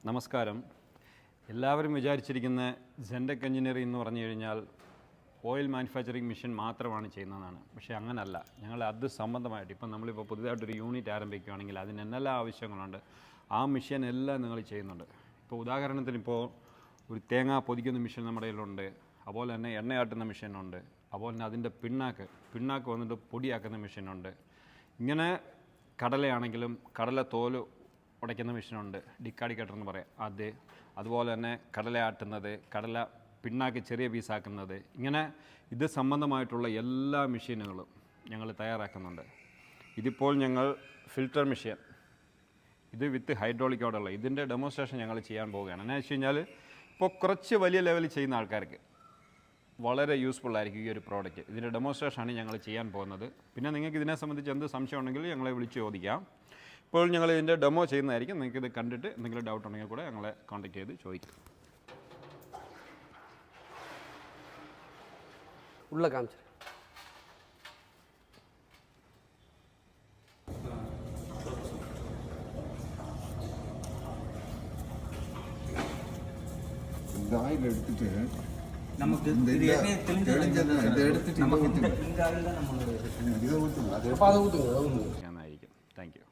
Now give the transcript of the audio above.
നമസ്കാരം. എല്ലാവരും വിചാരിച്ചിരിക്കുന്ന സെൻടെക് എഞ്ചിനീയറിംഗ് എന്ന് പറഞ്ഞു കഴിഞ്ഞാൽ ഓയിൽ മാനുഫാക്ചറിങ് മെഷീൻ മാത്രമാണ് ചെയ്യുന്നതാണ്. പക്ഷേ അങ്ങനല്ല. ഞങ്ങൾ അത് സംബന്ധമായിട്ട് ഇപ്പം നമ്മളിപ്പോൾ പുതിയതായിട്ടൊരു യൂണിറ്റ് ആരംഭിക്കുകയാണെങ്കിൽ അതിന് എന്തെല്ലാം ആവശ്യങ്ങളുണ്ട് ആ മെഷീൻ എല്ലാം നിങ്ങൾ ചെയ്യുന്നുണ്ട്. ഇപ്പോൾ ഉദാഹരണത്തിന് ഇപ്പോൾ ഒരു തേങ്ങ പൊതിക്കുന്ന മെഷീൻ നമ്മുടെ കയ്യിലുണ്ട്. അതുപോലെ തന്നെ എണ്ണയാട്ടുന്ന മെഷീനുണ്ട്. അതുപോലെ തന്നെ അതിൻ്റെ പിണ്ണാക്ക് വന്നിട്ട് പൊടിയാക്കുന്ന മെഷീനുണ്ട്. ഇങ്ങനെ കടലയാണെങ്കിലും കടല തോല് ഉടയ്ക്കുന്ന മെഷീനുണ്ട്, ഡിക്കാഡിക്കേറ്റർ എന്ന് പറയാം അത്. അതുപോലെ തന്നെ കടല ആട്ടുന്നത്, കടല പിണ്ണാക്ക് ചെറിയ പീസാക്കുന്നത്, ഇങ്ങനെ ഇത് സംബന്ധമായിട്ടുള്ള എല്ലാ മെഷീനുകളും ഞങ്ങൾ തയ്യാറാക്കുന്നുണ്ട്. ഇതിപ്പോൾ ഞങ്ങൾ ഫിൽറ്റർ മെഷീൻ, ഇത് വിത്ത് ഹൈഡ്രോളിക്കോടുള്ള ഇതിൻ്റെ ഡെമോൺസ്ട്രേഷൻ ഞങ്ങൾ ചെയ്യാൻ പോവുകയാണ്. എന്ന് വെച്ച് കഴിഞ്ഞാൽ ഇപ്പോൾ കുറച്ച് വലിയ ലെവലിൽ ചെയ്യുന്ന ആൾക്കാർക്ക് വളരെ യൂസ്ഫുൾ ആയിരിക്കും ഈ ഒരു പ്രോഡക്റ്റ്. ഇതിൻ്റെ ഡെമോൺസ്ട്രേഷനാണ് ഞങ്ങൾ ചെയ്യാൻ പോകുന്നത്. പിന്നെ നിങ്ങൾക്ക് ഇതിനെ സംബന്ധിച്ച് എന്ത് സംശയം ഉണ്ടെങ്കിൽ ഞങ്ങളെ വിളിച്ച് ചോദിക്കാം. ഇപ്പോൾ ഞങ്ങൾ ഇതിൻ്റെ ഡെമോ ചെയ്യുന്നതായിരിക്കും. നിങ്ങൾക്ക് ഇത് കണ്ടിട്ട് എന്തെങ്കിലും ഡൗട്ട് ഉണ്ടെങ്കിൽ കൂടെ ഞങ്ങളെ കോൺടാക്ട് ചെയ്ത് ചോദിക്കും. ഉള്ള കാണിച്ചു எடுத்துட்டு நமக்கு എന്നായിരിക്കും. Thank you.